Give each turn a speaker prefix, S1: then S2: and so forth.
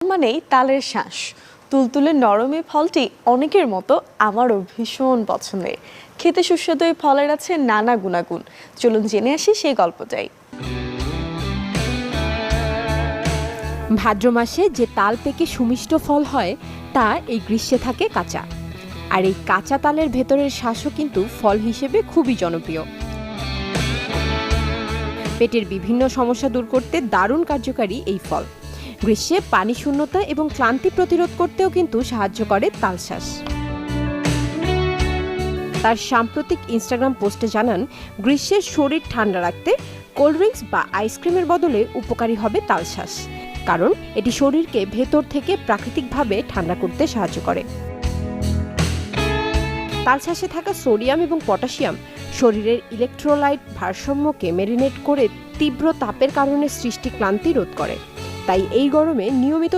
S1: মানেই তালের শ্বাস। তুলতুলে নরম এই ফলটি অনেকের মতো আমারও ভীষণ পছন্দের। খেতে সুস্বাদু এই ফলের আছে নানা গুণাগুণ। চলুন জেনে আসি সেই গল্পটাই।
S2: ভাদ্র মাসে যে তাল পেকে সুমিষ্ট ফল হয় তা এই গ্রীষ্মে থাকে কাঁচা। আর এই কাঁচা তালের ভেতরের শ্বাসও কিন্তু ফল হিসেবে খুবই জনপ্রিয়। পেটের বিভিন্ন সমস্যা দূর করতে দারুণ কার্যকারী এই ফল। গ্রীষ্মে পানি শূন্যতা এবং ক্লান্তি প্রতিরোধ করতেও কিন্তু সাহায্য করে তালশ্বাস। তার সাম্প্রতিক ইনস্টাগ্রাম পোস্টে জানান, গ্রীষ্মের শরীর ঠান্ডা রাখতে কোল্ড ড্রিঙ্কস বা আইসক্রিমের বদলে উপকারী হবে তালশ্বাস, কারণ এটি শরীরকে ভেতর থেকে প্রাকৃতিকভাবে ঠান্ডা করতে সাহায্য করে। তালশ্বাসে থাকা সোডিয়াম এবং পটাশিয়াম শরীরের ইলেকট্রোলাইট ভারসাম্যকে মেরিনেট করে তীব্র তাপের কারণে সৃষ্টি ক্লান্তি রোধ করে। তাই এই গরমে নিয়মিত